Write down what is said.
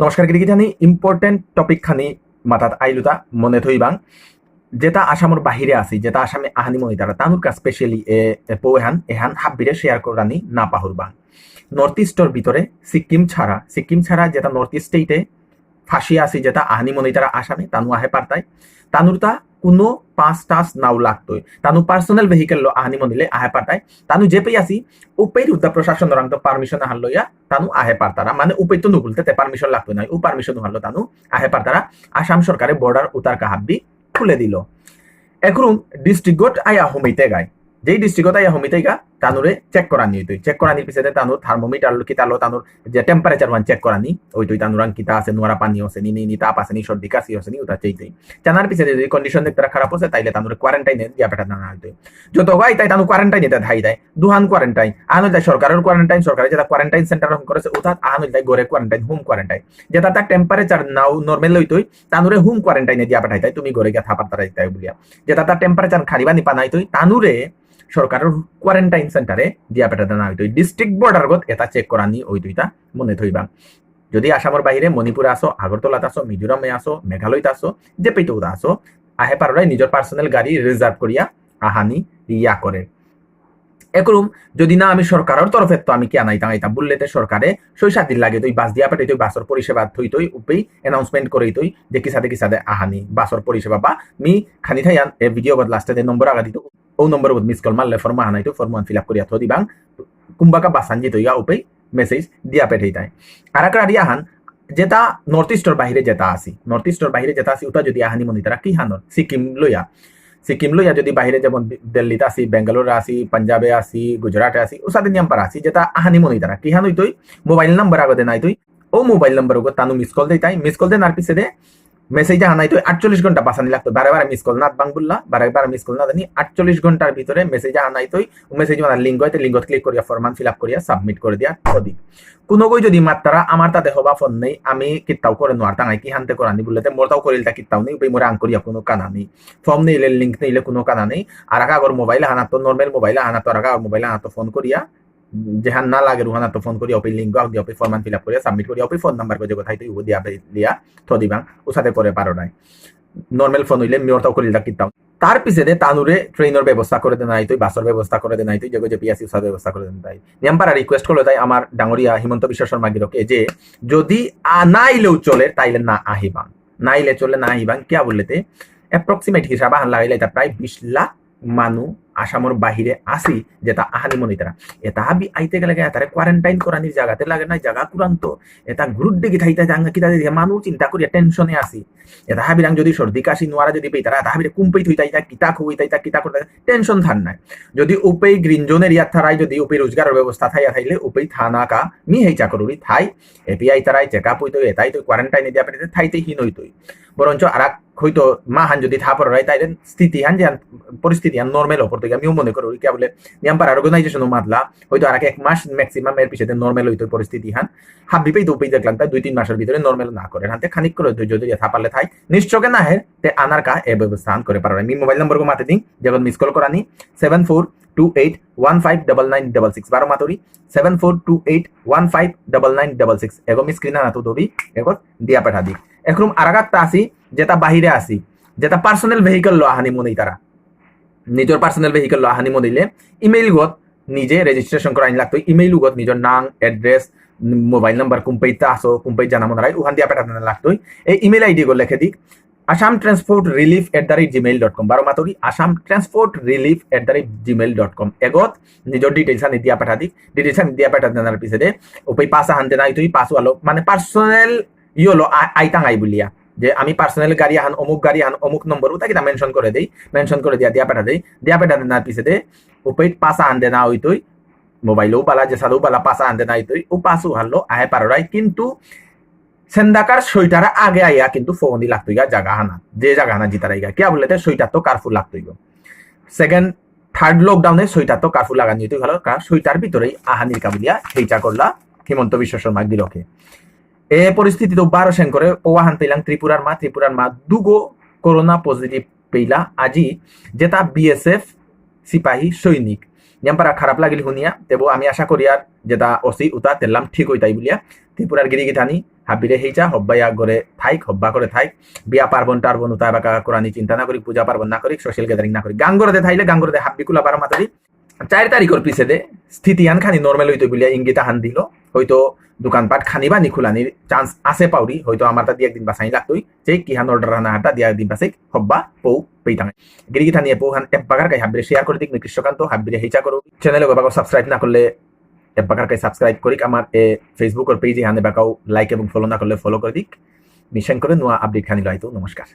নমস্কার গিরিগিটানি important topic খানি মাথাত আইলুতা মনে থইবাং যেটা আসামর বাহিরে আছি যেটা আসামে আহানি মনিতারা তানুর কা স্পেশালি এহান হাব্বিরে শেয়ার করানি না পাহুরবাং নর্থ ইস্টর ভিতরে সিকিম ছাড়া যেটা নর্থ ইস্ট স্টেটে ফাঁসি আছি যেটা আহানি মনিতারা আসামে তানু আহে পারতাই তানুরতা কোনো পাঁচ টাস নাও লাগতোই তানু পার্সোনাল ভেহিকেল লো আহানি মনিলে আহে পারতাই তানু যে পেই আসি উপেই উদ্দা প্রশাসন রং তো পারমিশন আহান লইয়া তানু আহে পারতারা মানে উপেই তো নুগুলতে পারমিশন লাগতো না ও পারমিশন হারলো তানু আহে পারতারা আসাম সরকারে বর্ডার উতার কাহাব্বি খুলে দিল এখন ডিস্ট্রিক্ট আয়া হমিতে গায় যেই ডিস্ট্রিক্ট আয়া হমিতে গা তানুরে চেক করানি তুই চেক করানির পিছনে তানুর থার্মোমিটার কিতালো তানুর যে টেম্পারেচার ওয়ান চেক করানি ওই তুই তানুরাং কিতা আছে নোয়ারা পানি আছে নি তাপ আছে নি সর্দি কাশি আছে নি ওটা চাইতেই জানার পিছনে যদি কন্ডিশন দেখতে খারাপ আছে তাইলে তানুরে কোয়ারেন্টাইনে দিয়া পেটা না হইতো যত গাই তাই তানু কোয়ারেন্টাইনে ধাই দেয় দুহান কোয়ারেন্টাইন আনো যায় সরকারের কোয়ারেন্টাইন সরকারের যেটা কোয়ারেন্টাইন সেন্টার করেছে ওটা আনো যায় গড়ে কোয়ারেন্টাইন হোম কোয়ারেন্টাইন যেটা তার টেম্পারেচার নাও নর্মাল লইতই তানুরে হোম কোয়ারেন্টাইনে দিয়া পেটাই তাই তুমি গড়ে গিয়া থাপার তারাই তাই বলিয়া যেটা তার টেম্পারেচার খারিবা নি পানাই তুই তানুরে সরকারের কোয়ারেন্টাইন সেন্টারে দিয়া পেটা না হইতো ডিস্ট্রিক্ট বর্ডার গত এটা চেক করানি ওই দুইটা মনে থইবা যদি আসামের বাহিরে মণিপুরে আসো আগরতলাত আসো মিজোরামে আসো মেঘালয়ত আসো যে পেইতো আসো আহে পারলাই নিজের পার্সোনাল গাড়ি রিজার্ভ করিয়া আহানি ইয়া করে একরম যদি না আমি সরকারের তরফে তো আমি কি আনাইতাম বললেতে সরকারে 6-7 দিন লাগে তুই বাস দিয়া পেটাই তুই বাসর পরিষেবা থই তুই উপেই অ্যানাউন্সমেন্ট করেই তুই যে কিসাদে আহানি বাসর পরিষেবা বা মি খানি থাইয়ান এ ভিডিও বদ লাস্টে নম্বর আগা দিত ও নম্বর মিস কল মারলে ফর্ম আনাই তো ফর্ম ফিল আপ করিয়া থ দিবাং কুম্বাকা বাসানজি তৈয়া উপেই মেসেজ দিয়া পেঠাই তাই আর একটা আহান যেটা নর্থ ইস্টর বাহিরে যেটা আসি ওটা যদি আহানি মনি তারা কি হানর সিকিম লইয়া যদি বাহিরে যেমন দিল্লিতে আসি বেঙ্গালোরে আসি পাঞ্জাবে আসি গুজরাটে আসি ও সাথে নিয়ম আসি যেটা আহানি মনি তারা কি হানুই তুই মোবাইল নাম্বার আগতে নাই তুই ও মোবাইল নাম্বার তানু মিস কল দেই তাই মিস কল দেন আর পিছে দে মেসেজ আনাই তো 48 ঘন্টা বাসানি লাগতো বারে মিস কল না বাংবুল্লা বারে মিস কল না জানি 48 ঘন্টার ভিতরে মেসেজ আনাই তো মেসেজ মানে লিঙ্ক হইতে লিঙ্কত ক্লিক করিয়া ফরমান ফিল আপ করিয়া সাবমিট করে দিয়া দি কোনো কই যদি মাত্রা আমার তাতে হবা ফোন নেই আমি কিতাও করে নোয়ার টাঙাই কি হানতে করানি বলতে মোরতাও করিলটা কিতাও নেই উপই মোরে আং করিয়া কোনো কানা নেই ফর্ম নেইলে লিঙ্ক নেইলে কোনো কানা নেই আর আগর মোবাইল হানাতো নরমাল মোবাইল হানাতো আর আগর মোবাইল হানাতো ফোন করিয়া যেহান না লাগে রুহানা তো ফোন করি অপি লিঙ্ক দিয়ে অপি ফর্মান ফিল আপ করিয়া সাবমিট করি অপি ফোন নাম্বার করে কোথায় তুই দিয়া দিয়া থ দিবাং ও সাথে করে পারো নাই নর্মাল ফোন হইলে মিওরটাও করিল কিতাম তার পিছনে তানুরে ট্রেনের ব্যবস্থা করে দেন নাই তুই বাসের ব্যবস্থা করে দেন নাই তুই যে পিএসসি সাথে ব্যবস্থা করে দেন তাই নিয়মপারা রিকোয়েস্ট করলো তাই আমার ডাঙরিয়া হিমন্ত বিশ্ব শর্মা গিরকে যে যদি নাইলেও চলে তাইলে না আহিবাং নাইলে চলে না আহিবাং কিয়া বললেতে অ্যাপ্রক্সিমেট হিসাবে হান লাগাইলে এটা প্রায় 20 লাখ মানু আসামর বাহিরে আসি যেটা আহানি মনিতারা এটা হাবি আইতে গেলে তারে কোয়ারেন্টাইন করানির জায়গাতে লাগে না জায়গা কুরান্ত এটা গ্রুপ দেখি থাইতে জাঙ্গা কিতা দিয়ে মানুষ চিন্তা করিয়া টেনশনে আসি এটা হাবিরাং যদি সর্দি কাশি নোয়ারা যদি পেই তারা এটা হাবিরে কুম্পই থই তাই কিতা খুই তাই কিতা করতে টেনশন থান নাই যদি উপেই গ্রিন জোন এরিয়ার থারাই যদি উপে রোজগারের ব্যবস্থা থাইয়া থাইলে উপেই থানা কা মি হেই চাকরি থাই এপিআই তারাই চেকআপ হইতো এটাই তো কোয়ারেন্টাইনে দিয়া পেতে থাইতে হিন হইতই বরঞ্চ আর হয়তো মাহান যদি থাপর হয় তাই স্থিতি হান যে পরিস্থিতি হান নর্মাল ওপর থেকে আমিও মনে করি কে বলে নিয়মপার অর্গানাইজেশন মাতলা হয়তো আর 1 মাস ম্যাক্সিমাম এর পিছনে নর্মাল হইতো পরিস্থিতি হান হাবি পেই তো পেই দেখলাম তাই 2-3 মাসের ভিতরে নর্মাল না করে হাতে খানিক করে যদি থাপারলে থাই নিশ্চয়কে না হে তে আনার কা এ ব্যবস্থা করে পারবে আমি মোবাইল নম্বর কো মাতে দিন যখন মিস কল করানি 7428159966 বারো মাতরি 7428159966 এগো মিস স্ক্রিন না তো দবি এগো দিয়া পাঠা দি এখন আরাগাত আসি যেটা বাহিরে আসি যেটা পার্সোনাল ভেহিকল লো আহানি মনেই তারা নিজের পার্সোনাল ভেহিকল লো আহানি মনিলে ইমেইল গত নিজে রেজিস্ট্রেশন করাইন লাগতো ইমেইল গত নিজের নাম এড্রেস মোবাইল নাম্বার কুম্পাইতে আসো কুম্পাই জানা মনে রাই ওখান দিয়া পাঠাতে লাগতো এই ইমেইল আইডি গো লেখে দিক assamtransportrelief@gmail.com বারো মাতরি assamtransportrelief@gmail.com এগত নিজের ডিটেইলস আনি দিয়া পাঠা দিক ডিটেইলস আনি দিয়া পাঠা দেনার পিছনে ওপই পাসা হানতে নাই তুই পাসও আলো মানে পার্সোনাল ইয়োলো আইতাং আই বলিয়া যে আমি পার্সোনাল গাড়ি আহান অমুক নম্বর ওটা কিনা মেনশন করে দিয়া পাঠা দেই দিয়া পাঠা দেনার পিছনে ওপই পাসা আনতে না হইতই মোবাইলও বালা যে সাদু বালা পাসা আনতে নাই তুই ও পাসও হারলো আহে পারাই কিন্তু সেন্দাকার সইটারা আগে আইয়া কিন্তু ফোন দি লাগতো জায়গা হানা যে জায়গা হানা জিতার আইগা কে বলতে সইটার তো কারফুল লাগতো সেকেন্ড থার্ড লকডাউনে সইটার তো কারফুল লাগানি তুই ভালো কারণ সইটার ভিতরেই আহানির কাবুলিয়া হেইচা করলা হিমন্ত বিশ্ব শর্মা গিরকে এ পরিস্থিতি তো 12 করে ওয়াহান পেলাম ত্রিপুরার মা দুগো করোনা পজিটিভ পেইলা আজি যেটা বিএসএফ সিপাহী সৈনিক নিয়ামপারা খারাপ লাগিল শুনিয়া তেবো আমি আশা করি আর যেটা অসি উতা তেলাম ঠিক হইতাই বলিয়া ত্রিপুরার গিরিগি থানি হাবিরে হেইচা হব্বাইয়া গড়ে থাইক হব্বা করে থাইক বিয়া পার্বণ টার্বণ উতা বাকা কোরআনি চিন্তা না করি পূজা পার্বণ না করি সোশ্যাল গ্যাদারিং না করি গাঙ্গরতে থাইলে গাঙ্গরতে হাব্বি কুলা বারো মাতারি 4 তারিখের পিছে দে স্থিতি আন খানি নর্মাল হইতো বলিয়া ইঙ্গিতা হান দিল হয়তো দোকানপাট খানি বা নিখুলানির চান্স আছে পাউরি হয়তো আমার তা দিয়ে একদিন বাসাই লাগতোই যে কি হান অর্ডার হানা হাটা দিয়া একদিন বাসাই হব্বা পৌ পেইতাং গিরিগি থানিয়ে পৌ হান এক বাগার গাই হাবিরে শেয়ার করে দিক কৃষ্ণকান্ত হাবিরে হেইচা করো চ্যানেলে বাবা সাবস্ক্রাইব না করলে এক বাগার গাই সাবস্ক্রাইব করিক আমার ফেসবুক আর পেজে হানে বাকাও লাইক এবং ফলো না করলে ফলো করে দিক মিশন করে নোয়া আপডেট খানি লাইতো নমস্কার।